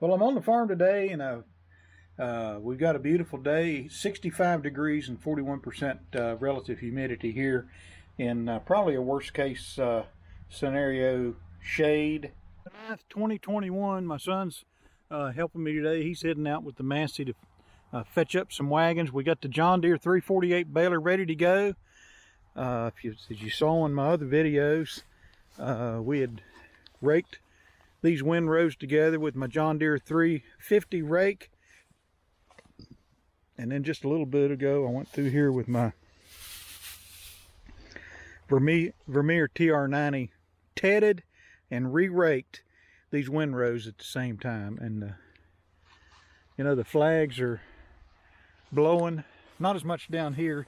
Well, I'm on the farm today, and we've got a beautiful day, 65 degrees and 41% relative humidity here, in probably a worst case scenario, shade. 2021, my son's helping me today. He's heading out with the Massey to fetch up some wagons. We got the John Deere 348 baler ready to go. As you saw in my other videos, we had raked these windrows together with my John Deere 350 rake, and then just a little bit ago I went through here with my Vermeer TR90, tedded and re-raked these windrows at the same time. And you know, the flags are blowing, not as much down here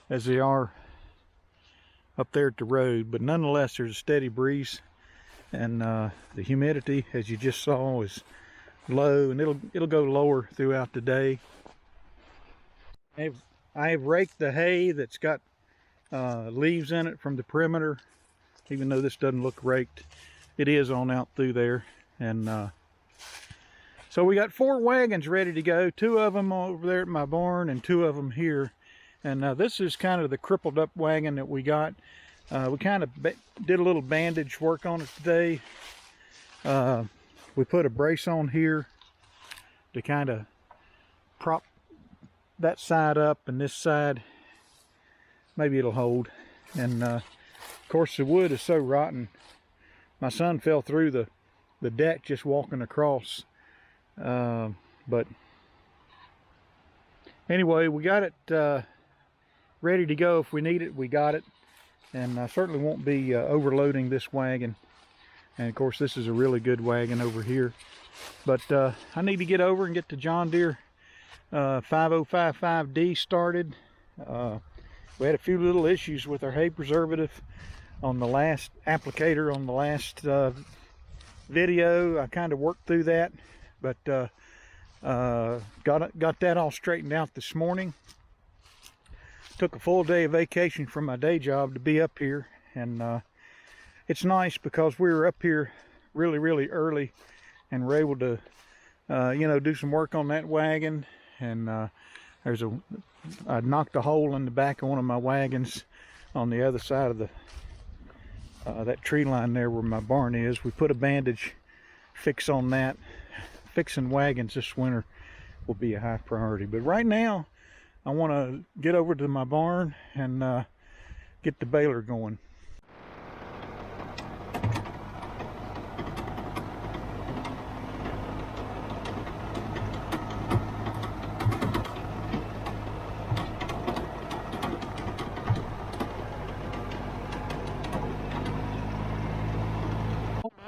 as they are up there at the road, but nonetheless there's a steady breeze, and the humidity, as you just saw, is low, and it'll go lower throughout the day. I have raked the hay that's got leaves in it from the perimeter. Even though this doesn't look raked, it is on out through there. And so we got 4 wagons ready to go, 2 of them over there at my barn and 2 of them here. And this is kind of the crippled up wagon that we got. We kind of did a little bandage work on it today. We put a brace on here to kind of prop that side up, and this side, maybe it'll hold. And of course the wood is so rotten. My son fell through the deck just walking across. But anyway, we got it ready to go. If we need it, we got it. And I certainly won't be overloading this wagon. And of course this is a really good wagon over here. But I need to get over and get the John Deere 5055D started. We had a few little issues with our hay preservative on the last applicator on the last video. I kind of worked through that, but got that all straightened out this morning. Took a full day of vacation from my day job to be up here, and it's nice because we were up here really early and were able to you know, do some work on that wagon. And I knocked a hole in the back of one of my wagons on the other side of the that tree line there where my barn is. We put a bandage fix on that. Fixing wagons this winter will be a high priority, but right now I want to get over to my barn and get the baler going.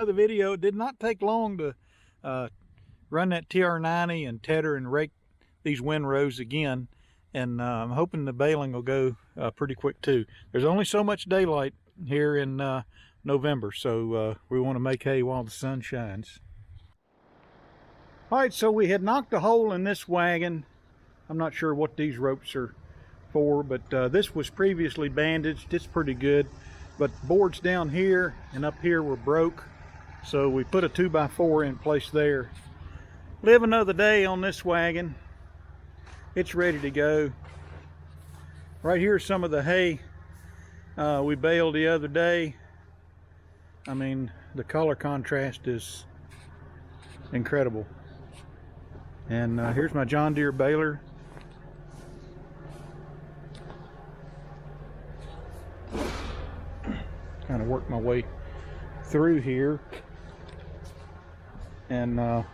The video, it did not take long to run that TR90 and tedder and rake these windrows again, and I'm hoping the baling will go pretty quick too. There's only so much daylight here in November, so we want to make hay while the sun shines. Alright, so we had knocked a hole in this wagon. I'm not sure what these ropes are for, but this was previously bandaged. It's pretty good, but boards down here and up here were broke. So we put a 2x4 in place there. Live another day on this wagon. It's ready to go. Right here's some of the hay we baled the other day. I mean, the color contrast is incredible. And here's my John Deere baler. Kind of work my way through here. And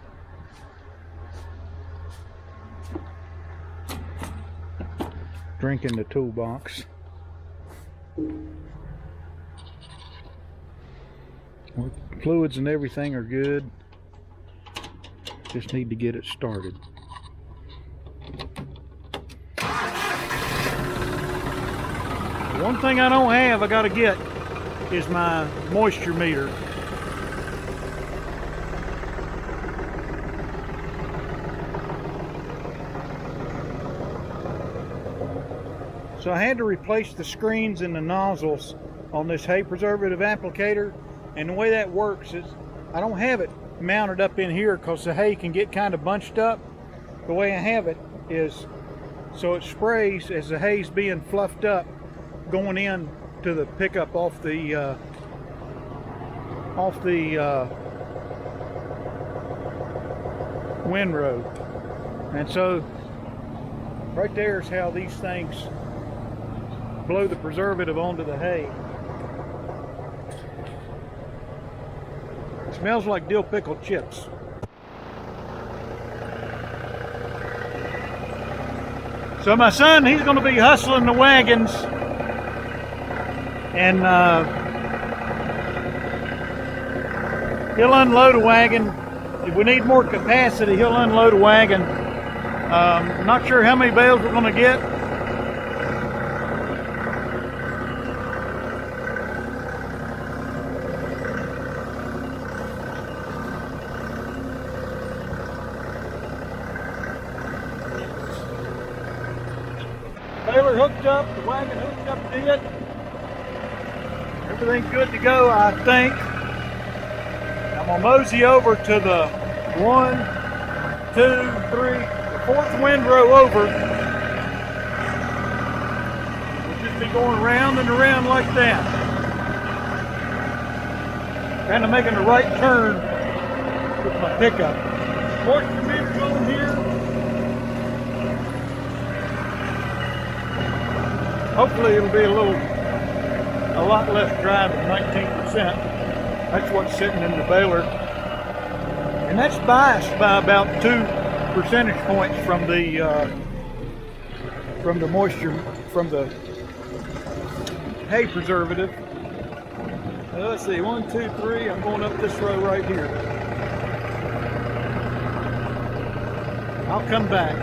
drink in the toolbox. Well, fluids and everything are good. Just need to get it started. One thing I don't have, I gotta get, is my moisture meter. So I had to replace the screens and the nozzles on this hay preservative applicator, and the way that works is I don't have it mounted up in here because the hay can get kind of bunched up. The way I have it is so it sprays as the hay's being fluffed up, going in to the pickup off the windrow. And so right there is how these things blow the preservative onto the hay. It smells like dill pickle chips. So my son, he's going to be hustling the wagons, and he'll unload a wagon. If we need more capacity, he'll unload a wagon. Not sure how many bales we're going to get. Baler hooked up, the wagon hooked up to it. Everything's good to go, I think. I'm gonna mosey over to the 1, 2, 3, the 4th windrow over. We'll just be going around and around like that. Kind of making a right turn with my pickup. Moisture meter's on here. Hopefully it'll be a lot less dry than 19%. That's what's sitting in the baler. And that's biased by about 2 percentage points from the moisture, from the hay preservative. Let's see, 1, 2, 3, I'm going up this row right here. I'll come back.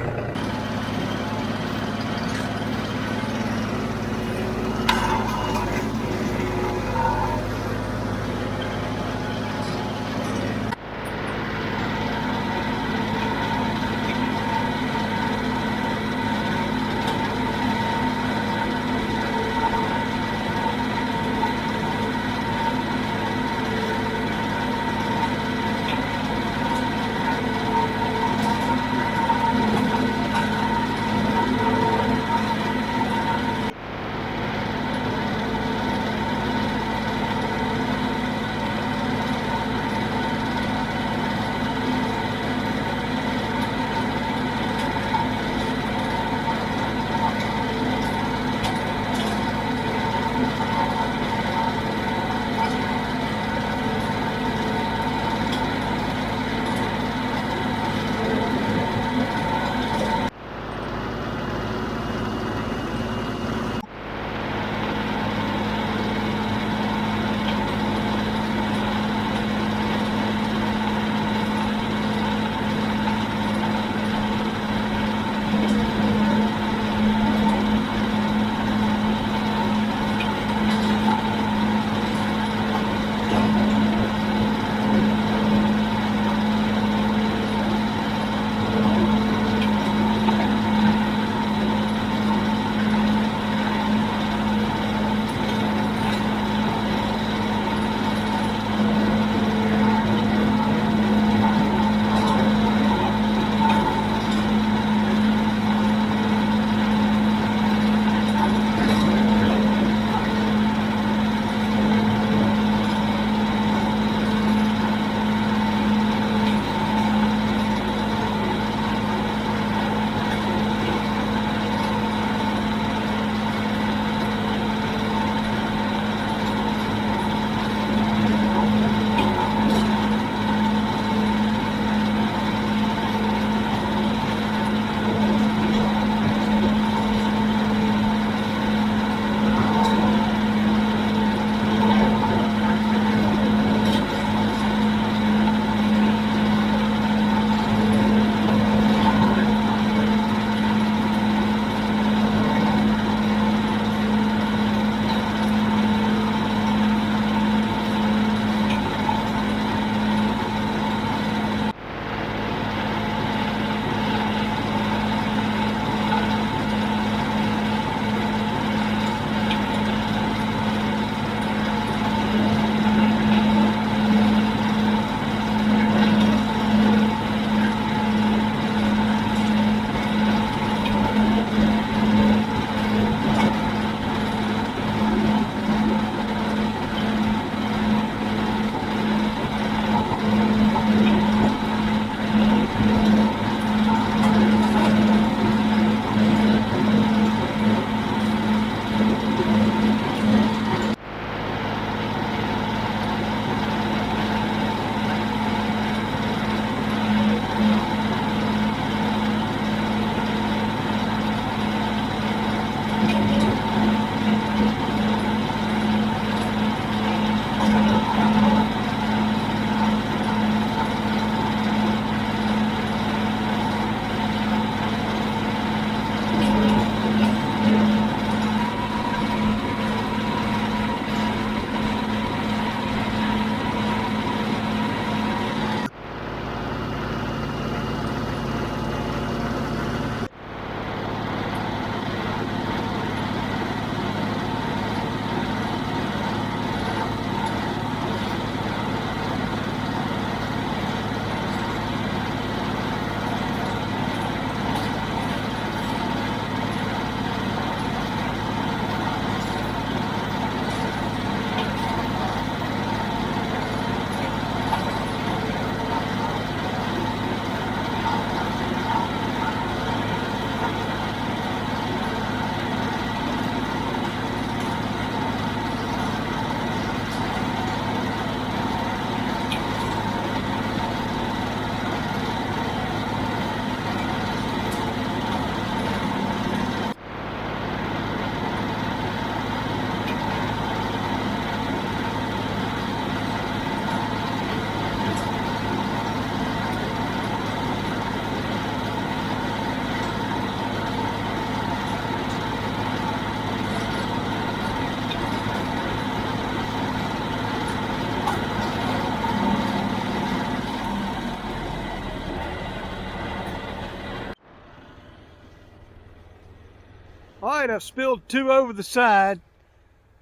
All right, I've spilled 2 over the side,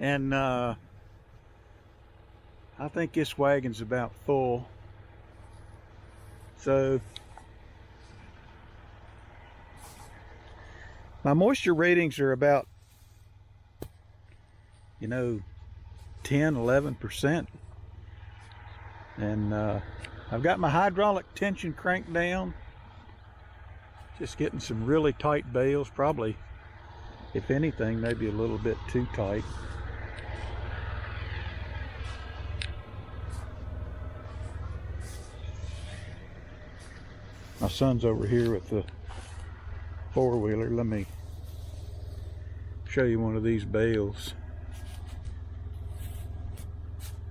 and I think this wagon's about full. So my moisture ratings are about, 10-11%. And I've got my hydraulic tension cranked down. Just getting some really tight bales, probably, if anything, maybe a little bit too tight. My son's over here with the four-wheeler. Let me show you one of these bales.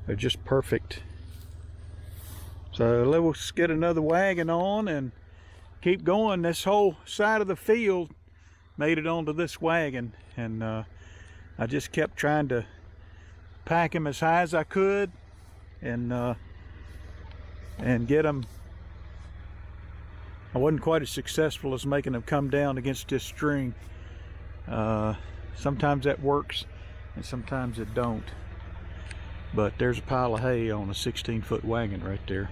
They're just perfect. So let's get another wagon on and keep going. This whole side of the field made it onto this wagon, and I just kept trying to pack them as high as I could and get them. I wasn't quite as successful as making them come down against this string. Sometimes that works and sometimes it don't. But there's a pile of hay on a 16-foot wagon right there.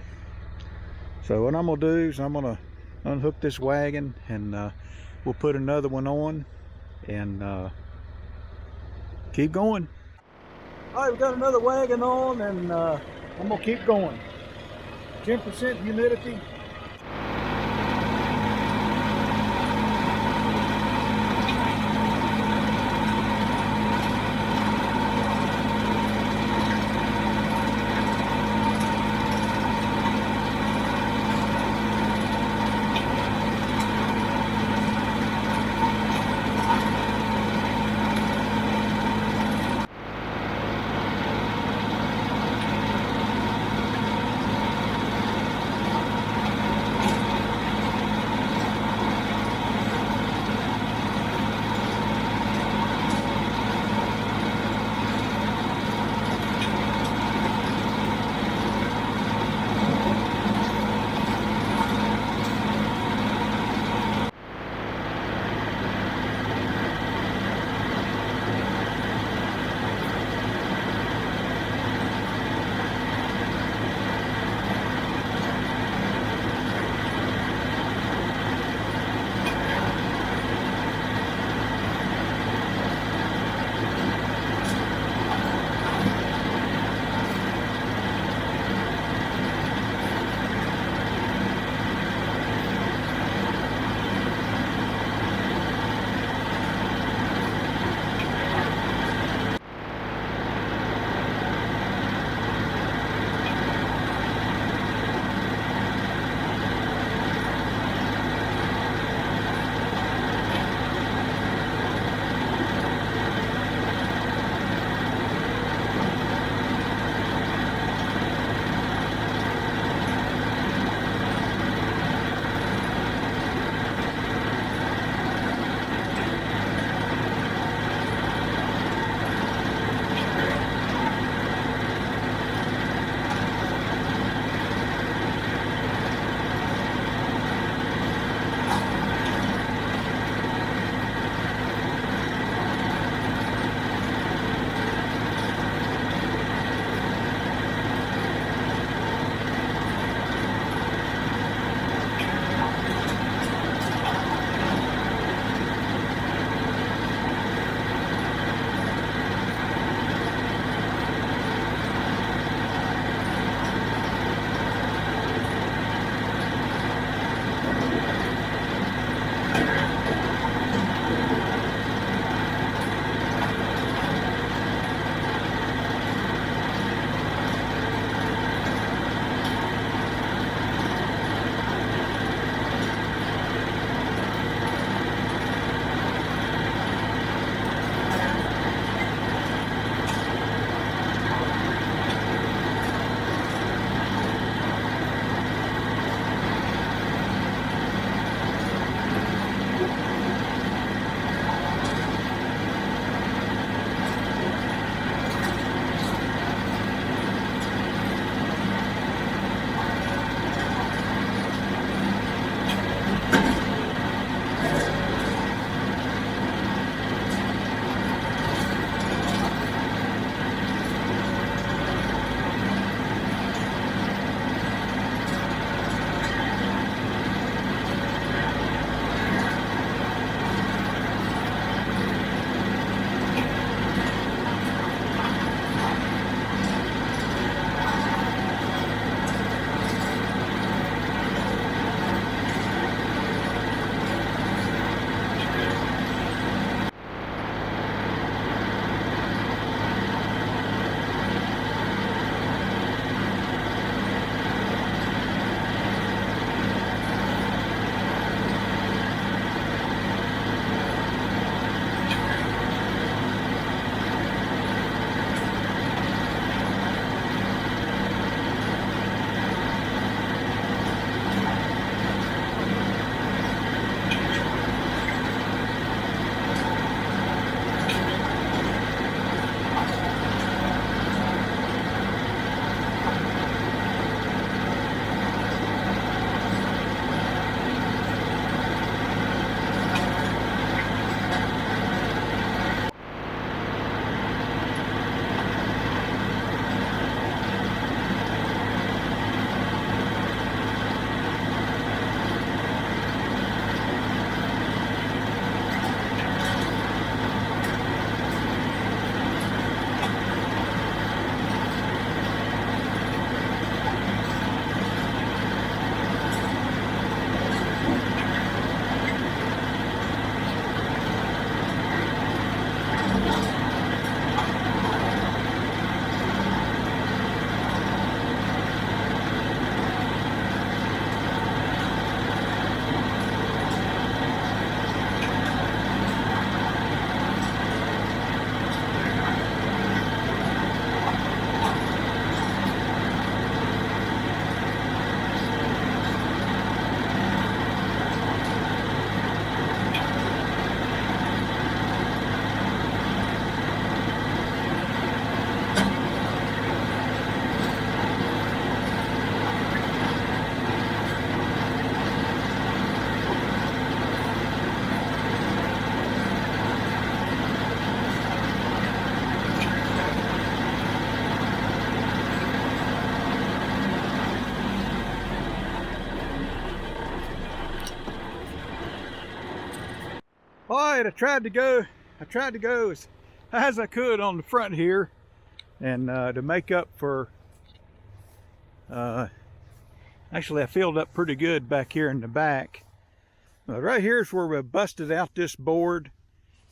So what I'm gonna do is I'm gonna unhook this wagon, and we'll put another one on and keep going. All right, we got another wagon on, and I'm gonna keep going. 10% humidity. right, I tried to go as high as I could on the front here, and to make up for, actually I filled up pretty good back here in the back. But right here is where we busted out this board,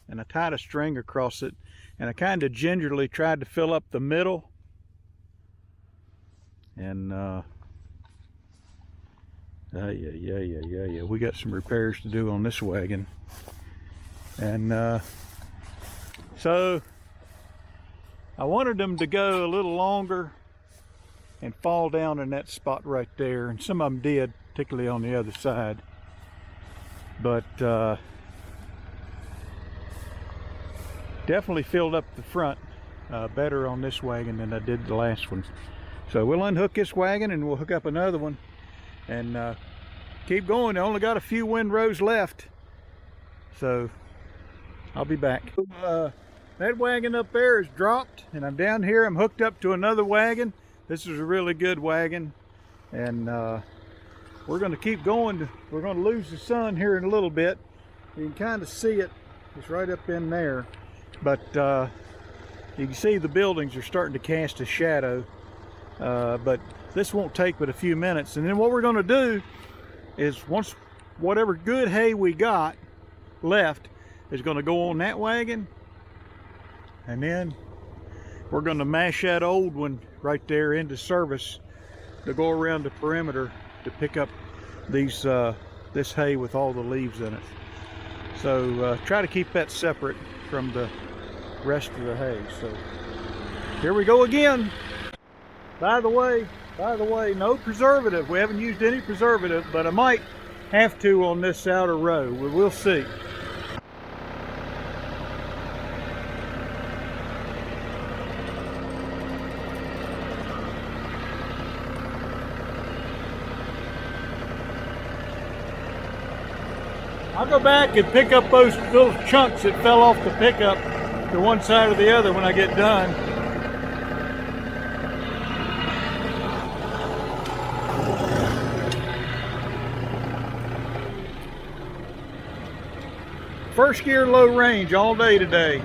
and I tied a string across it, and I kind of gingerly tried to fill up the middle. And yeah, we got some repairs to do on this wagon. And so I wanted them to go a little longer and fall down in that spot right there, and some of them did, particularly on the other side. But definitely filled up the front better on this wagon than I did the last one. So we'll unhook this wagon and we'll hook up another one and keep going. I only got a few windrows left, so I'll be back. That wagon up there is dropped, and I'm down here. I'm hooked up to another wagon. This is a really good wagon, and we're going to keep going. We're going to lose the sun here in a little bit. You can kind of see it. It's right up in there, but you can see the buildings are starting to cast a shadow. But this won't take but a few minutes, and then what we're going to do is, once whatever good hay we got left is going to go on that wagon, and then we're going to mash that old one right there into service to go around the perimeter to pick up these this hay with all the leaves in it. So try to keep that separate from the rest of the hay. So here we go again. By the way, no preservative. We haven't used any preservative, but I might have to on this outer row. We'll see. I'll go back and pick up those little chunks that fell off the pickup to one side or the other when I get done. First gear low range all day today.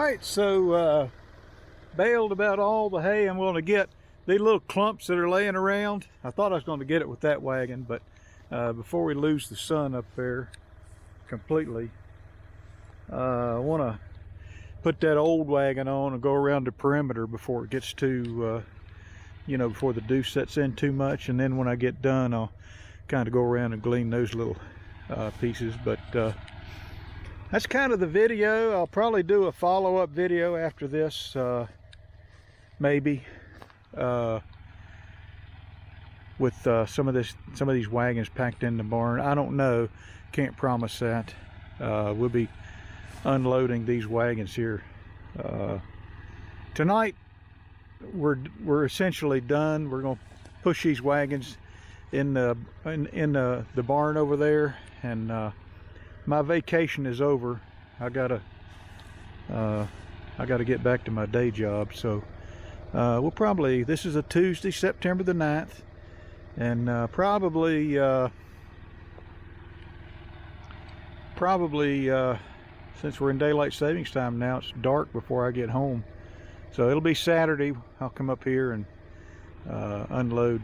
Alright, so baled about all the hay I'm going to get. These little clumps that are laying around, I thought I was going to get it with that wagon, but before we lose the sun up there completely, I want to put that old wagon on and go around the perimeter before it gets too, before the dew sets in too much. And then when I get done, I'll kind of go around and glean those little pieces. But that's kind of the video. I'll probably do a follow-up video after this, maybe, with some of these wagons packed in the barn. I don't know, can't promise that. We'll be unloading these wagons here tonight. We're essentially done. We're going to push these wagons in the barn over there, and my vacation is over. I gotta get back to my day job. So we'll probably, this is a Tuesday, September the 9th, and probably since we're in daylight savings time now, it's dark before I get home. So it'll be Saturday. I'll come up here and unload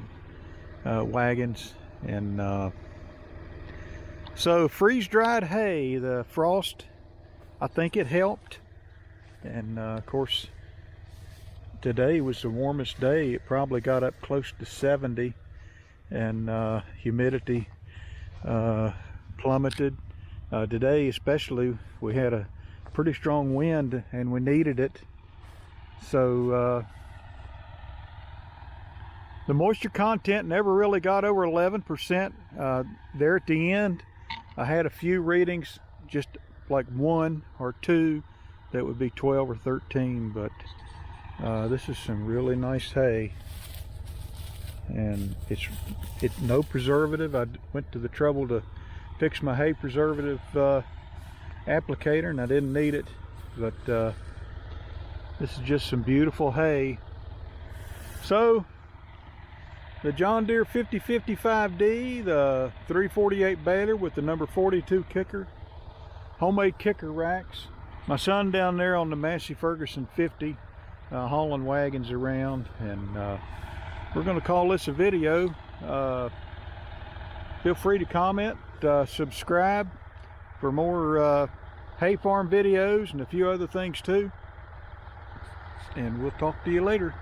wagons. And so freeze-dried hay, the frost, I think it helped. And of course, today was the warmest day. It probably got up close to 70, and humidity plummeted. Today especially, we had a pretty strong wind and we needed it. So the moisture content never really got over 11%. There at the end, I had a few readings, just like 1 or 2 that would be 12 or 13, but this is some really nice hay, and it's no preservative. I went to the trouble to fix my hay preservative applicator, and I didn't need it, but this is just some beautiful hay. So the John Deere 5055D, the 348 baler with the number 42 kicker, homemade kicker racks. My son down there on the Massey Ferguson 50 hauling wagons around, and we're going to call this a video. Feel free to comment, subscribe for more hay farm videos and a few other things too, and we'll talk to you later.